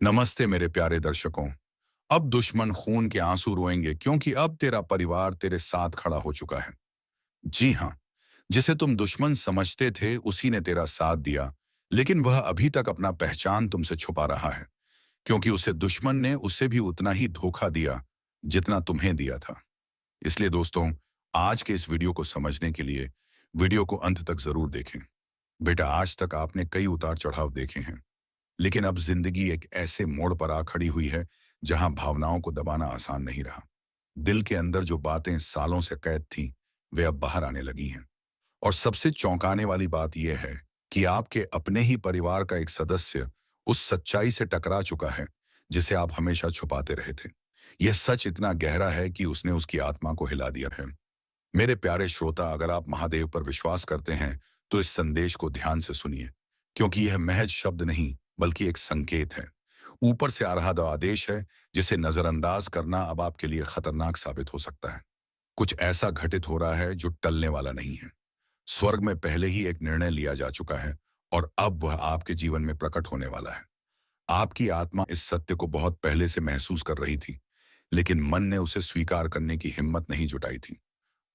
नमस्ते मेरे प्यारे दर्शकों। अब दुश्मन खून के आंसू रोएंगे क्योंकि अब तेरा परिवार तेरे साथ खड़ा हो चुका है। जी हाँ, जिसे तुम दुश्मन समझते थे उसी ने तेरा साथ दिया, लेकिन वह अभी तक अपना पहचान तुमसे छुपा रहा है, क्योंकि उसे दुश्मन ने उसे भी उतना ही धोखा दिया जितना तुम्हें दिया था। इसलिए दोस्तों, आज के इस वीडियो को समझने के लिए वीडियो को अंत तक जरूर देखें। बेटा, आज तक आपने कई उतार चढ़ाव देखे हैं, लेकिन अब जिंदगी एक ऐसे मोड़ पर आ खड़ी हुई है जहां भावनाओं को दबाना आसान नहीं रहा। दिल के अंदर जो बातें सालों से कैद थीं, वे अब बाहर आने लगी हैं। और सबसे चौंकाने वाली बात यह है कि आपके अपने ही परिवार का एक सदस्य उस सच्चाई से टकरा चुका है जिसे आप हमेशा छुपाते रहे थे। यह सच इतना गहरा है कि उसने उसकी आत्मा को हिला दिया है। मेरे प्यारे श्रोता, अगर आप महादेव पर विश्वास करते हैं तो इस संदेश को ध्यान से सुनिए, क्योंकि यह महज शब्द नहीं बल्कि एक संकेत है। ऊपर से आ रहा आदेश है जिसे नजरअंदाज करना अब आपके लिए खतरनाक साबित हो सकता है। कुछ ऐसा घटित हो रहा है जो टलने वाला नहीं है। स्वर्ग में पहले ही एक निर्णय लिया जा चुका है और अब वह आपके जीवन में प्रकट होने वाला है। आपकी आत्मा इस सत्य को बहुत पहले से महसूस कर रही थी, लेकिन मन ने उसे स्वीकार करने की हिम्मत नहीं जुटाई थी।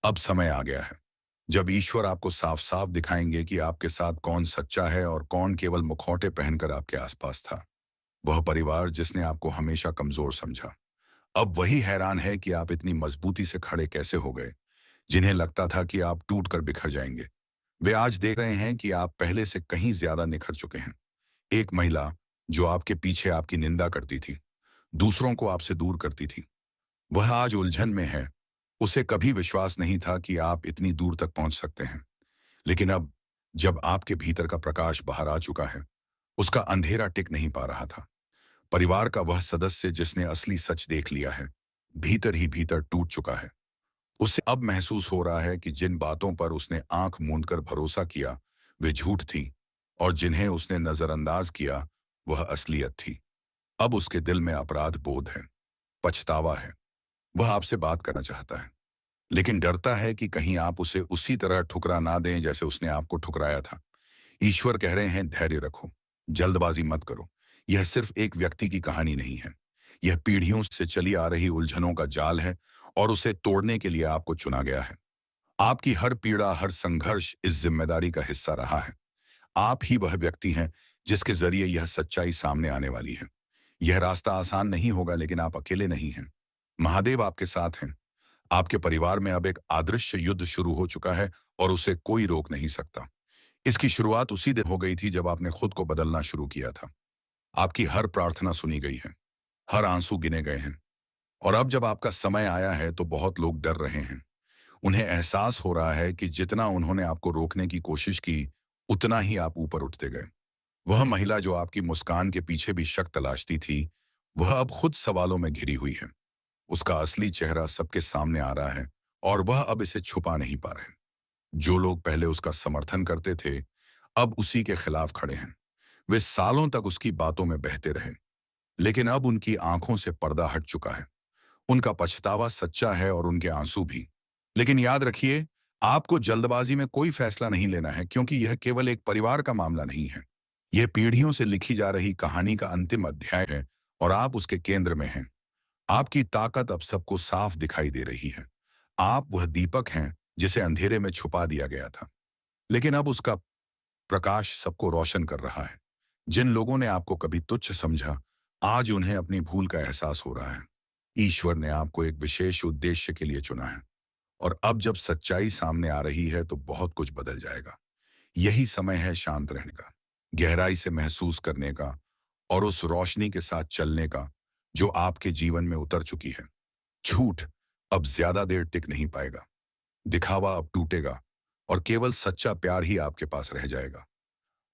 अब समय आ गया है जब ईश्वर आपको साफ साफ दिखाएंगे कि आपके साथ कौन सच्चा है और कौन केवल मुखौटे पहनकर आपके आसपास था। वह परिवार जिसने आपको हमेशा कमजोर समझा, अब वही हैरान है कि आप इतनी मजबूती से खड़े कैसे हो गए। जिन्हें लगता था कि आप टूट कर बिखर जाएंगे, वे आज देख रहे हैं कि आप पहले से कहीं ज्यादा निखर चुके हैं। एक महिला जो आपके पीछे आपकी निंदा करती थी, दूसरों को आपसे दूर करती थी, वह आज उलझन में है। उसे कभी विश्वास नहीं था कि आप इतनी दूर तक पहुंच सकते हैं, लेकिन अब जब आपके भीतर का प्रकाश बाहर आ चुका है, उसका अंधेरा टिक नहीं पा रहा था। परिवार का वह सदस्य जिसने असली सच देख लिया है, भीतर ही भीतर टूट चुका है। उसे अब महसूस हो रहा है कि जिन बातों पर उसने आंख मूंद कर भरोसा किया, वे झूठ थी, और जिन्हें उसने नजरअंदाज किया, वह असलियत थी। अब उसके दिल में अपराध बोध है, पछतावा है। वह आपसे बात करना चाहता है, लेकिन डरता है कि कहीं आप उसे उसी तरह ठुकरा ना दें जैसे उसने आपको ठुकराया था। ईश्वर कह रहे हैं, धैर्य रखो, जल्दबाजी मत करो। यह सिर्फ एक व्यक्ति की कहानी नहीं है, यह पीढ़ियों से चली आ रही उलझनों का जाल है, और उसे तोड़ने के लिए आपको चुना गया है। आपकी हर पीड़ा, हर संघर्ष इस जिम्मेदारी का हिस्सा रहा है। आप ही वह व्यक्ति हैं जिसके जरिए यह सच्चाई सामने आने वाली है। यह रास्ता आसान नहीं होगा, लेकिन आप अकेले नहीं हैं। महादेव आपके साथ हैं। आपके परिवार में अब एक अदृश्य युद्ध शुरू हो चुका है, और उसे कोई रोक नहीं सकता। इसकी शुरुआत उसी दिन हो गई थी जब आपने खुद को बदलना शुरू किया था। आपकी हर प्रार्थना सुनी गई है, हर आंसू गिने गए हैं, और अब जब आपका समय आया है तो बहुत लोग डर रहे हैं। उन्हें एहसास हो रहा है कि जितना उन्होंने आपको रोकने की कोशिश की, उतना ही आप ऊपर उठते गए। वह महिला जो आपकी मुस्कान के पीछे भी शक तलाशती थी, वह अब खुद सवालों में घिरी हुई है। उसका असली चेहरा सबके सामने आ रहा है, और वह अब इसे छुपा नहीं पा रहे। जो लोग पहले उसका समर्थन करते थे, अब उसी के खिलाफ खड़े हैं। वे सालों तक उसकी बातों में बहते रहे, लेकिन अब उनकी आंखों से पर्दा हट चुका है। उनका पछतावा सच्चा है और उनके आंसू भी। लेकिन याद रखिए, आपको जल्दबाजी में कोई फैसला नहीं लेना है, क्योंकि यह केवल एक परिवार का मामला नहीं है। यह पीढ़ियों से लिखी जा रही कहानी का अंतिम अध्याय है, और आप उसके केंद्र में हैं। आपकी ताकत अब सबको साफ दिखाई दे रही है। आप वह दीपक हैं जिसे अंधेरे में छुपा दिया गया था, लेकिन अब उसका प्रकाश सबको रोशन कर रहा है। जिन लोगों ने आपको कभी तुच्छ समझा, आज उन्हें अपनी भूल का एहसास हो रहा है। ईश्वर ने आपको एक विशेष उद्देश्य के लिए चुना है, और अब जब सच्चाई सामने आ रही है तो बहुत कुछ बदल जाएगा। यही समय है शांत रहने का, गहराई से महसूस करने का, और उस रोशनी के साथ चलने का जो आपके जीवन में उतर चुकी है। झूठ अब ज्यादा देर टिक नहीं पाएगा, दिखावा अब टूटेगा, और केवल सच्चा प्यार ही आपके पास रह जाएगा।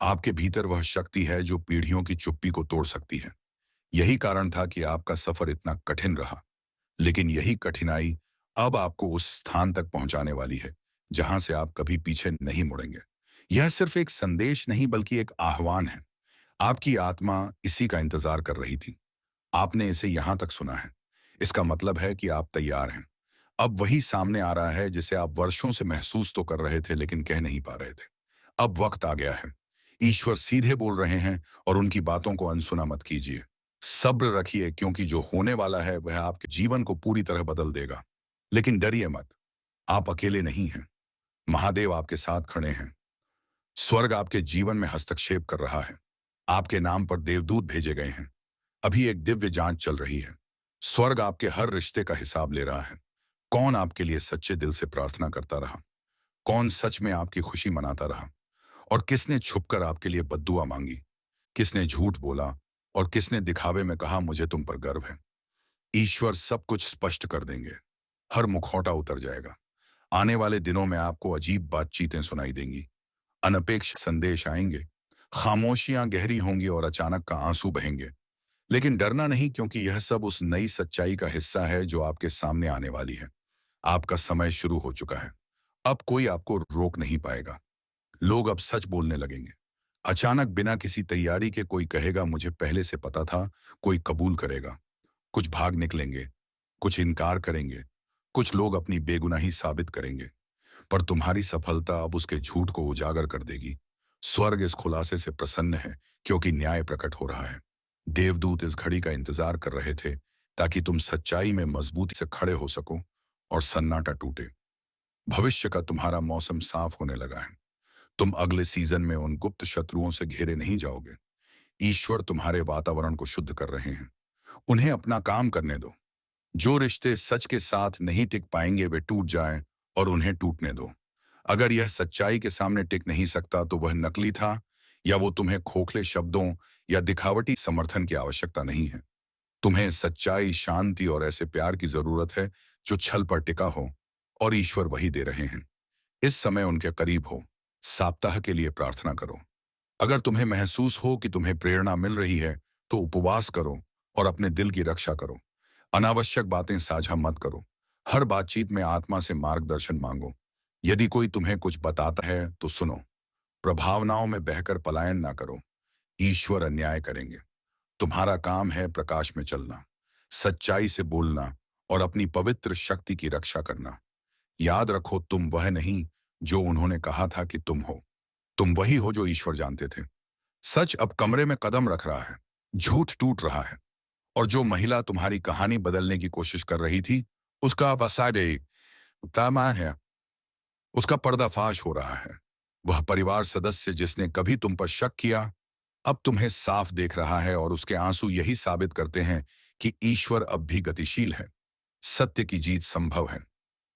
आपके भीतर वह शक्ति है जो पीढ़ियों की चुप्पी को तोड़ सकती है। यही कारण था कि आपका सफर इतना कठिन रहा, लेकिन यही कठिनाई अब आपको उस स्थान तक पहुंचाने वाली है जहां से आप कभी पीछे नहीं मुड़ेंगे। यह सिर्फ एक संदेश नहीं बल्कि एक आह्वान है। आपकी आत्मा इसी का इंतजार कर रही थी। आपने इसे यहां तक सुना है, इसका मतलब है कि आप तैयार हैं। अब वही सामने आ रहा है जिसे आप वर्षों से महसूस तो कर रहे थे लेकिन कह नहीं पा रहे थे। अब वक्त आ गया है। ईश्वर सीधे बोल रहे हैं, और उनकी बातों को अनसुना मत कीजिए। सब्र रखिए क्योंकि जो होने वाला है वह आपके जीवन को पूरी तरह बदल देगा। लेकिन डरिए मत, आप अकेले नहीं हैं। महादेव आपके साथ खड़े हैं। स्वर्ग आपके जीवन में हस्तक्षेप कर रहा है। आपके नाम पर देवदूत भेजे गए हैं। अभी एक दिव्य जांच चल रही है। स्वर्ग आपके हर रिश्ते का हिसाब ले रहा है। कौन आपके लिए सच्चे दिल से प्रार्थना करता रहा, कौन सच में आपकी खुशी मनाता रहा, और किसने छुपकर आपके लिए बद्दुआ मांगी, किसने झूठ बोला और किसने दिखावे में कहा मुझे तुम पर गर्व है। ईश्वर सब कुछ स्पष्ट कर देंगे। हर मुखौटा उतर जाएगा। आने वाले दिनों में आपको अजीब बातचीतें सुनाई देंगी, अनपेक्षित संदेश आएंगे, खामोशियां गहरी होंगी और अचानक का आंसू बहेंगे। लेकिन डरना नहीं, क्योंकि यह सब उस नई सच्चाई का हिस्सा है जो आपके सामने आने वाली है। आपका समय शुरू हो चुका है। अब कोई आपको रोक नहीं पाएगा। लोग अब सच बोलने लगेंगे। अचानक बिना किसी तैयारी के कोई कहेगा मुझे पहले से पता था। कोई कबूल करेगा, कुछ भाग निकलेंगे, कुछ इनकार करेंगे, कुछ लोग अपनी बेगुनाही साबित करेंगे। पर तुम्हारी सफलता अब उसके झूठ को उजागर कर देगी। स्वर्ग इस खुलासे से प्रसन्न है क्योंकि न्याय प्रकट हो रहा है। देवदूत इस घड़ी का इंतजार कर रहे थे ताकि तुम सच्चाई में मजबूती से खड़े हो सको और सन्नाटा टूटे। भविष्य का तुम्हारा मौसम साफ होने लगा है। तुम अगले सीजन में उन गुप्त शत्रुओं से घेरे नहीं जाओगे। ईश्वर तुम्हारे वातावरण को शुद्ध कर रहे हैं। उन्हें अपना काम करने दो। जो रिश्ते सच के साथ नहीं टिक पाएंगे वे टूट जाएं और उन्हें टूटने दो। अगर यह सच्चाई के सामने टिक नहीं सकता तो वह नकली था, या वो तुम्हें खोखले शब्दों या दिखावटी समर्थन की आवश्यकता नहीं है। तुम्हें सच्चाई, शांति और ऐसे प्यार की जरूरत है जो छल पर टिका हो, और ईश्वर वही दे रहे हैं। इस समय उनके करीब हो। सप्ताह के लिए प्रार्थना करो। अगर तुम्हें महसूस हो कि तुम्हें प्रेरणा मिल रही है तो उपवास करो और अपने दिल की रक्षा करो। अनावश्यक बातें साझा मत करो। हर बातचीत में आत्मा से मार्गदर्शन मांगो। यदि कोई तुम्हें कुछ बताता है तो सुनो। प्रभावनाओं में बहकर पलायन ना करो। ईश्वर अन्याय करेंगे। तुम्हारा काम है प्रकाश में चलना, सच्चाई से बोलना और अपनी पवित्र शक्ति की रक्षा करना। याद रखो, तुम वह नहीं जो उन्होंने कहा था कि तुम हो। तुम वही हो जो ईश्वर जानते थे। सच अब कमरे में कदम रख रहा है। झूठ टूट रहा है। और जो महिला तुम्हारी कहानी बदलने की कोशिश कर रही थी, उसका अब असाडे तामा है। उसका पर्दाफाश हो रहा है। वह परिवार सदस्य जिसने कभी तुम पर शक किया, अब तुम्हें साफ देख रहा है, और उसके आंसू यही साबित करते हैं कि ईश्वर अब भी गतिशील है। सत्य की जीत संभव है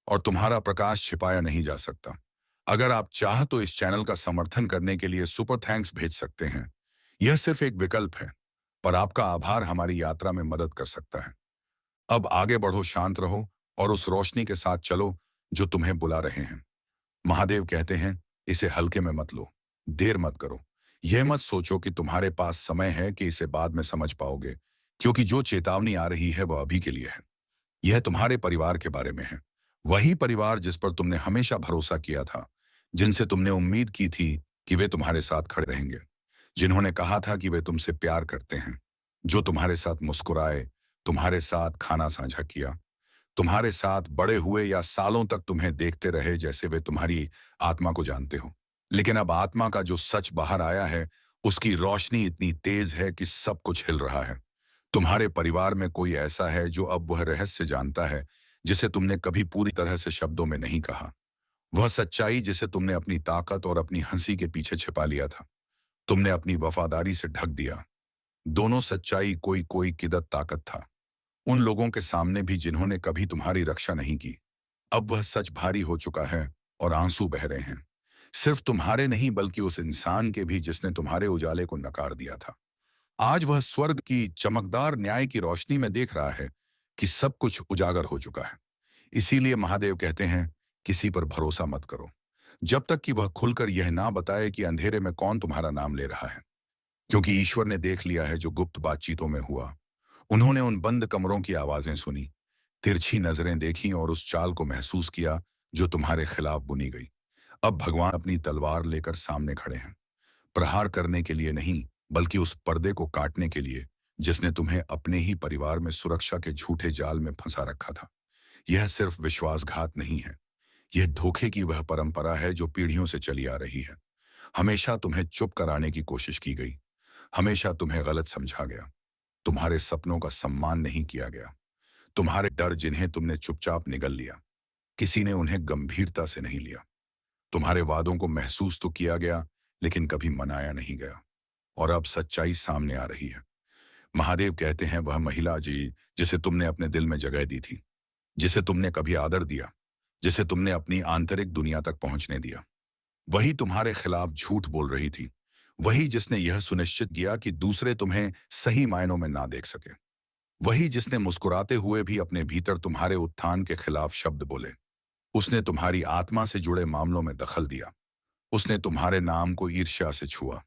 और तुम्हारा प्रकाश छिपाया नहीं जा सकता। अगर आप चाह तो इस चैनल का समर्थन करने के लिए सुपर थैंक्स भेज सकते हैं। यह सिर्फ एक विकल्प है, पर आपका आभार हमारी यात्रा में मदद कर सकता है। अब आगे बढ़ो, शांत रहो और उस रोशनी के साथ चलो जो तुम्हें बुला रहे हैं। महादेव कहते हैं, इसे हल्के में मत लो, देर मत करो। यह मत सोचो कि तुम्हारे पास समय है कि इसे बाद में समझ पाओगे, क्योंकि जो चेतावनी आ रही है वह अभी के लिए है। यह तुम्हारे परिवार के बारे में है। वही परिवार जिस पर तुमने हमेशा भरोसा किया था, जिनसे तुमने उम्मीद की थी कि वे तुम्हारे साथ खड़े रहेंगे, जिन्होंने कहा था कि वे तुमसे प्यार करते हैं, जो तुम्हारे साथ मुस्कुराए, तुम्हारे साथ खाना साझा किया, तुम्हारे साथ बड़े हुए या सालों तक तुम्हें देखते रहे जैसे वे तुम्हारी आत्मा को जानते हो। लेकिन अब आत्मा का जो सच बाहर आया है, उसकी रोशनी इतनी तेज है कि सब कुछ हिल रहा है। तुम्हारे परिवार में कोई ऐसा है जो अब वह रहस्य जानता है जिसे तुमने कभी पूरी तरह से शब्दों में नहीं कहा। वह सच्चाई जिसे तुमने अपनी ताकत और अपनी हंसी के पीछे छिपा लिया था, तुमने अपनी वफादारी से ढक दिया। दोनों सच्चाई कोई कोई किदत ताकत था। उन लोगों के सामने भी जिन्होंने कभी तुम्हारी रक्षा नहीं की। अब वह सच भारी हो चुका है और आंसू बह रहे हैं। सिर्फ तुम्हारे नहीं बल्कि उस इंसान के भी जिसने तुम्हारे उजाले को नकार दिया था। आज वह स्वर्ग की चमकदार न्याय की रोशनी में देख रहा है कि सब कुछ उजागर हो चुका है। इसीलिए महादेव कहते हैं, किसी पर भरोसा मत करो जब तक कि वह खुलकर यह ना बताए कि अंधेरे में कौन तुम्हारा नाम ले रहा है। क्योंकि ईश्वर ने देख लिया है जो गुप्त बातचीतों में हुआ। उन्होंने उन बंद कमरों की आवाजें सुनी, तिरछी नजरें देखी और उस चाल को महसूस किया जो तुम्हारे खिलाफ बुनी गई। अब भगवान अपनी तलवार लेकर सामने खड़े हैं, प्रहार करने के लिए नहीं बल्कि उस पर्दे को काटने के लिए जिसने तुम्हें अपने ही परिवार में सुरक्षा के झूठे जाल में फंसा रखा था। यह सिर्फ विश्वासघात नहीं है, यह धोखे की वह परंपरा है जो पीढ़ियों से चली आ रही है। हमेशा तुम्हें चुप कराने की कोशिश की गई, हमेशा तुम्हें गलत समझा गया। तुम्हारे सपनों का सम्मान नहीं किया गया। तुम्हारे डर जिन्हें तुमने चुपचाप निगल लिया, किसी ने उन्हें गंभीरता से नहीं लिया। तुम्हारे वादों को महसूस तो किया गया, लेकिन कभी मनाया नहीं गया। और अब सच्चाई सामने आ रही है। महादेव कहते हैं वह महिला जी जिसे तुमने अपने दिल में जगह दी थी, जिसे तुमने कभी आदर दिया, जिसे तुमने अपनी आंतरिक दुनिया तक पहुंचने दिया, वही तुम्हारे खिलाफ झूठ बोल रही थी। वही जिसने यह सुनिश्चित किया कि दूसरे तुम्हें सही मायनों में ना देख सके। वही जिसने मुस्कुराते हुए भी अपने भीतर तुम्हारे उत्थान के खिलाफ शब्द बोले। उसने तुम्हारी आत्मा से जुड़े मामलों में दखल दिया। उसने तुम्हारे नाम को ईर्ष्या से छुआ।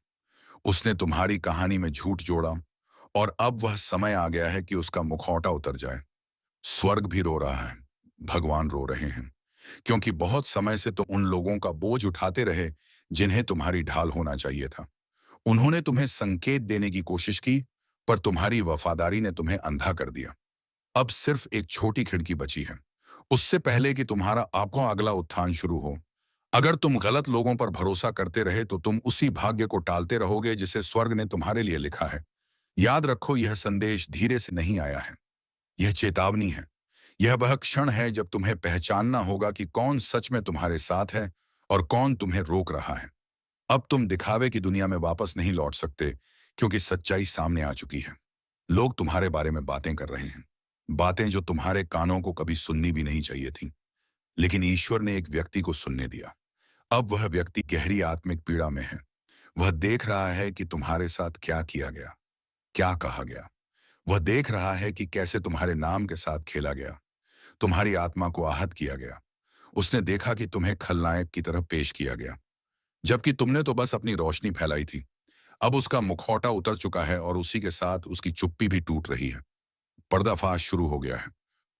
उसने तुम्हारी कहानी में झूठ जोड़ा। और अब वह समय आ गया है कि उसका मुखौटा उतर जाए। स्वर्ग भी रो रहा है, भगवान रो रहे हैं, क्योंकि बहुत समय से तो उन लोगों का बोझ उठाते रहे जिन्हें तुम्हारी ढाल होना चाहिए था। उन्होंने तुम्हें संकेत देने की कोशिश की, पर तुम्हारी वफादारी ने तुम्हें अंधा कर दिया। अब सिर्फ एक छोटी खिड़की बची है, उससे पहले कि तुम्हारा आपका अगला उत्थान शुरू हो। अगर तुम गलत लोगों पर भरोसा करते रहे तो तुम उसी भाग्य को टालते रहोगे जिसे स्वर्ग ने तुम्हारे लिए लिखा है। याद रखो, यह संदेश धीरे से नहीं आया है। यह चेतावनी है। यह वह क्षण है जब तुम्हें पहचानना होगा कि कौन सच में तुम्हारे साथ है और कौन तुम्हें रोक रहा है। अब तुम दिखावे की दुनिया में वापस नहीं लौट सकते, क्योंकि सच्चाई सामने आ चुकी है। लोग तुम्हारे बारे में बातें कर रहे हैं, बातें जो तुम्हारे कानों को कभी सुननी भी नहीं चाहिए थी। लेकिन ईश्वर ने एक व्यक्ति को सुनने दिया। अब वह व्यक्ति गहरी आत्मिक पीड़ा में है। वह देख रहा है कि तुम्हारे साथ क्या किया गया, क्या कहा गया। वह देख रहा है कि कैसे तुम्हारे नाम के साथ खेला गया, तुम्हारी आत्मा को आहत किया गया। उसने देखा कि तुम्हें खलनायक की तरह पेश किया गया, जबकि तुमने तो बस अपनी रोशनी फैलाई थी। अब उसका मुखौटा उतर चुका है और उसी के साथ उसकी चुप्पी भी टूट रही है। पर्दाफाश शुरू हो गया है।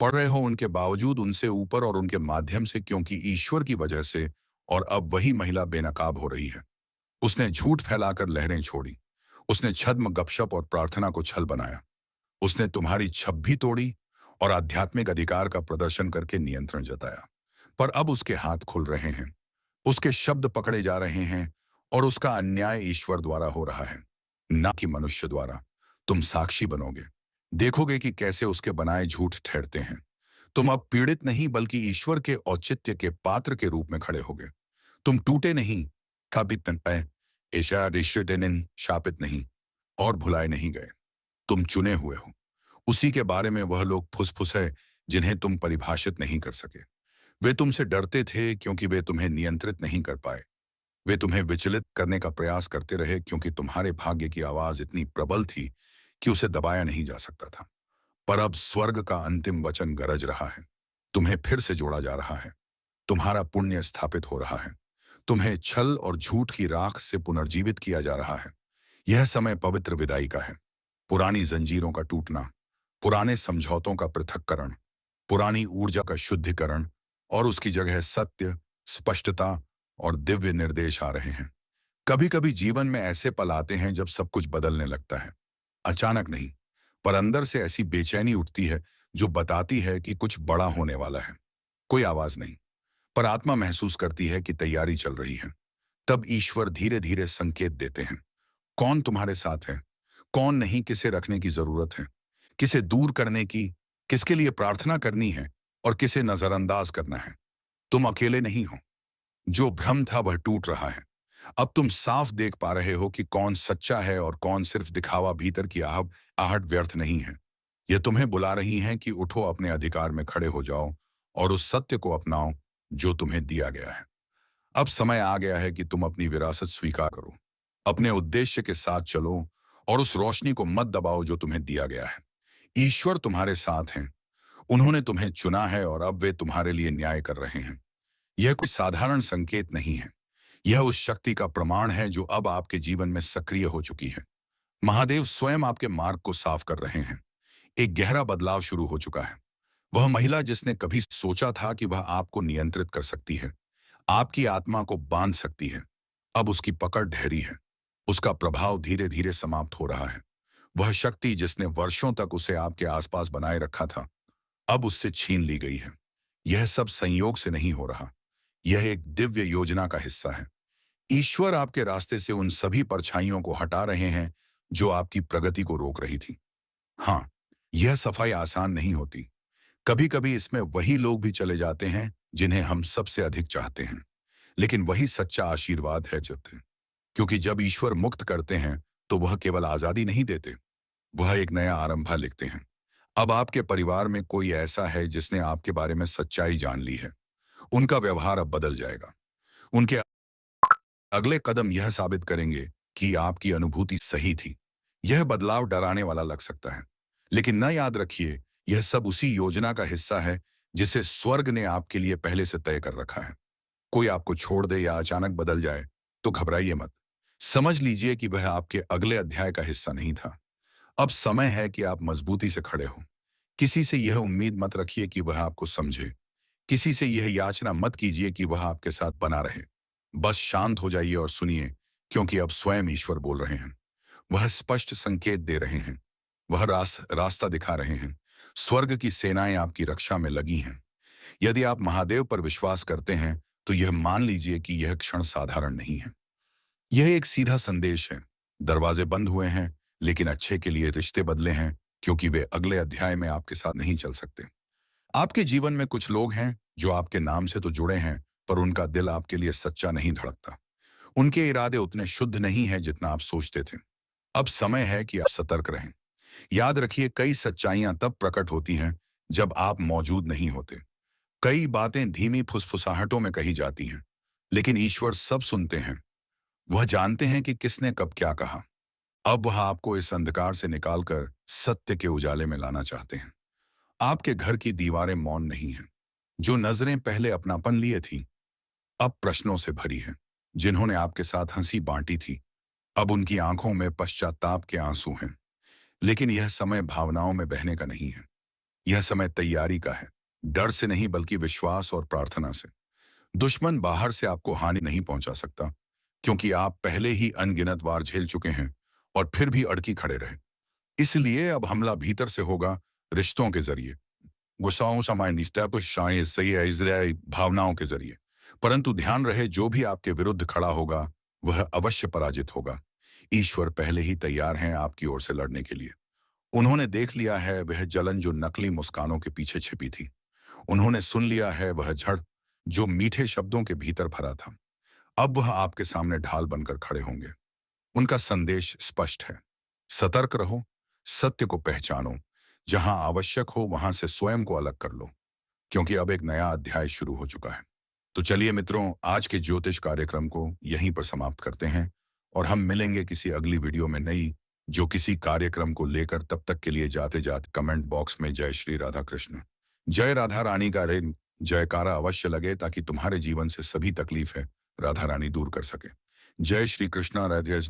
पढ़ रहे हो उनके बावजूद, उनसे ऊपर और उनके माध्यम से, क्योंकि ईश्वर की वजह से। और अब वही महिला बेनकाब हो रही है। उसने झूठ फैलाकर लहरें छोड़ी। उसने छद्म गपशप और प्रार्थना को छल बनाया। उसने तुम्हारी छब भी तोड़ी और आध्यात्मिक अधिकार का प्रदर्शन करके नियंत्रण जताया। पर अब उसके हाथ खुल रहे हैं, उसके शब्द पकड़े जा रहे हैं और उसका अन्याय ईश्वर द्वारा हो रहा है, ना कि मनुष्य द्वारा। तुम साक्षी बनोगे, देखोगे कि कैसे उसके बनाए झूठ ठहरते हैं। तुम अब पीड़ित नहीं बल्कि ईश्वर के औचित्य के पात्र के रूप में खड़े होगे। तुम टूटे नहीं, काबित ऐशा ऋषि शापित नहीं और भुलाए नहीं गए। तुम चुने हुए हो। उसी के बारे में वह लोग फुसफुसे जिन्हें तुम परिभाषित नहीं कर सके। वे तुमसे डरते थे क्योंकि वे तुम्हें नियंत्रित नहीं कर पाए। वे तुम्हें विचलित करने का प्रयास करते रहे क्योंकि तुम्हारे भाग्य की आवाज इतनी प्रबल थी कि उसे दबाया नहीं जा सकता था। पर अब स्वर्ग का अंतिम वचन गरज रहा है। तुम्हें फिर से जोड़ा जा रहा है। तुम्हारा पुण्य स्थापित हो रहा है। तुम्हें छल और झूठ की राख से पुनर्जीवित किया जा रहा है। यह समय पवित्र विदाई का है। पुरानी जंजीरों का टूटना, पुराने समझौतों का पृथक्करण, पुरानी ऊर्जा का शुद्धिकरण, और उसकी जगह सत्य, स्पष्टता और दिव्य निर्देश आ रहे हैं। कभी कभी जीवन में ऐसे पल आते हैं जब सब कुछ बदलने लगता है। अचानक नहीं, पर अंदर से ऐसी बेचैनी उठती है जो बताती है कि कुछ बड़ा होने वाला है। कोई आवाज नहीं, पर आत्मा महसूस करती है कि तैयारी चल रही है। तब ईश्वर धीरे धीरे संकेत देते हैं। कौन तुम्हारे साथ है, कौन नहीं, किसे रखने की जरूरत है, किसे दूर करने की, किसके लिए प्रार्थना करनी है और किसे नजरअंदाज करना है। तुम अकेले नहीं हो। जो भ्रम था वह टूट रहा है। अब तुम साफ देख पा रहे हो कि कौन सच्चा है और कौन सिर्फ दिखावा। भीतर की आहट व्यर्थ नहीं है। ये तुम्हें बुला रही हैं कि उठो, अपने अधिकार में खड़े हो जाओ और उस सत्य को अपनाओ जो तुम्हें दिया गया है। अब समय आ गया है कि तुम अपनी विरासत स्वीकार करो, अपने उद्देश्य के साथ चलो और उस रोशनी को मत दबाओ जो तुम्हें दिया गया है। ईश्वर तुम्हारे साथ हैं। उन्होंने तुम्हें चुना है और अब वे तुम्हारे लिए न्याय कर रहे हैं। यह कोई साधारण संकेत नहीं है। यह उस शक्ति का प्रमाण है जो अब आपके जीवन में सक्रिय हो चुकी है। महादेव स्वयं आपके मार्ग को साफ कर रहे हैं। एक गहरा बदलाव शुरू हो चुका है। वह महिला जिसने कभी सोचा था कि वह आपको नियंत्रित कर सकती है, आपकी आत्मा को बांध सकती है, अब उसकी पकड़ ढहरी है। उसका प्रभाव धीरे धीरे समाप्त हो रहा है। वह शक्ति जिसने वर्षों तक उसे आपके आसपास बनाए रखा था, अब उससे छीन ली गई है। यह सब संयोग से नहीं हो रहा। यह एक दिव्य योजना का हिस्सा है। ईश्वर आपके रास्ते से उन सभी परछाइयों को हटा रहे हैं जो आपकी प्रगति को रोक रही थी। हाँ, यह सफाई आसान नहीं होती। कभी कभी इसमें वही लोग भी चले जाते हैं जिन्हें हम सबसे अधिक चाहते हैं, लेकिन वही सच्चा आशीर्वाद है क्योंकि जब ईश्वर मुक्त करते हैं तो वह केवल आजादी नहीं देते, वह एक नया आरंभ लिखते हैं। अब आपके परिवार में कोई ऐसा है जिसने आपके बारे में सच्चाई जान ली है। उनका व्यवहार अब बदल जाएगा। उनके अगले कदम यह साबित करेंगे कि आपकी अनुभूति सही थी। यह बदलाव डराने वाला लग सकता है, लेकिन न याद रखिए, यह सब उसी योजना का हिस्सा है जिसे स्वर्ग ने आपके लिए पहले से तय कर रखा है। कोई आपको छोड़ दे या अचानक बदल जाए तो घबराइए मत। समझ लीजिए कि वह आपके अगले अध्याय का हिस्सा नहीं था। अब समय है कि आप मजबूती से खड़े हो। किसी से यह उम्मीद मत रखिए कि वह आपको समझे। किसी से यह याचना मत कीजिए कि वह आपके साथ बना रहे। बस शांत हो जाइए और सुनिए, क्योंकि अब स्वयं ईश्वर बोल रहे हैं। वह स्पष्ट संकेत दे रहे हैं। वह रास्ता दिखा रहे हैं। स्वर्ग की सेनाएं आपकी रक्षा में लगी हैं। यदि आप महादेव पर विश्वास करते हैं तो यह मान लीजिए कि यह क्षण साधारण नहीं है। यह एक सीधा संदेश है। दरवाजे बंद हुए हैं, लेकिन अच्छे के लिए रिश्ते बदले हैं, क्योंकि वे अगले अध्याय में आपके साथ नहीं चल सकते। आपके जीवन में कुछ लोग हैं जो आपके नाम से तो जुड़े हैं, पर उनका दिल आपके लिए सच्चा नहीं धड़कता। उनके इरादे उतने शुद्ध नहीं हैं जितना आप सोचते थे। अब समय है कि आप सतर्क रहें। याद रखिए, कई सच्चाइयां तब प्रकट होती हैं जब आप मौजूद नहीं होते। कई बातें धीमी फुसफुसाहटों में कही जाती हैं, लेकिन ईश्वर सब सुनते हैं। वह जानते हैं कि किसने कब क्या कहा। अब वह आपको इस अंधकार से निकालकर सत्य के उजाले में लाना चाहते हैं। आपके घर की दीवारें मौन नहीं हैं। जो नजरें पहले अपनापन लिए थी, अब प्रश्नों से भरी हैं। जिन्होंने आपके साथ हंसी बांटी थी, अब उनकी आंखों में पश्चाताप के आंसू हैं। लेकिन यह समय भावनाओं में बहने का नहीं है। यह समय तैयारी का है। डर से नहीं, बल्कि विश्वास और प्रार्थना से। दुश्मन बाहर से आपको हानि नहीं पहुंचा सकता, क्योंकि आप पहले ही अनगिनत वार झेल चुके हैं और फिर भी अड़की खड़े रहे। इसलिए अब हमला भीतर से होगा, रिश्तों के जरिए, गुस्साओं समय निस्तापुशाएं सही है इजराइल भावनाओं के जरिए। परंतु ध्यान रहे, जो भी आपके विरुद्ध खड़ा होगा वह अवश्य पराजित होगा। ईश्वर पहले ही तैयार हैं आपकी ओर से लड़ने के लिए। उन्होंने देख लिया है वह जलन जो नकली मुस्कानों के पीछे छिपी थी। उन्होंने सुन लिया है वह झड़ जो मीठे शब्दों के भीतर भरा था। अब वह आपके सामने ढाल बनकर खड़े होंगे। उनका संदेश स्पष्ट है। सतर्क रहो, सत्य को पहचानो, जहां आवश्यक हो वहां से स्वयं को अलग कर लो, क्योंकि अब एक नया अध्याय शुरू हो चुका है। तो चलिए मित्रों, आज के ज्योतिष कार्यक्रम को यहीं पर समाप्त करते हैं और हम मिलेंगे किसी अगली वीडियो में नई जो किसी कार्यक्रम को लेकर। तब तक के लिए जाते जाते कमेंट बॉक्स में जय श्री राधा कृष्ण, जय राधा रानी का रे जयकारा अवश्य लगे, ताकि तुम्हारे जीवन से सभी तकलीफें राधा रानी दूर कर सके। जय श्री कृष्णा, राधे।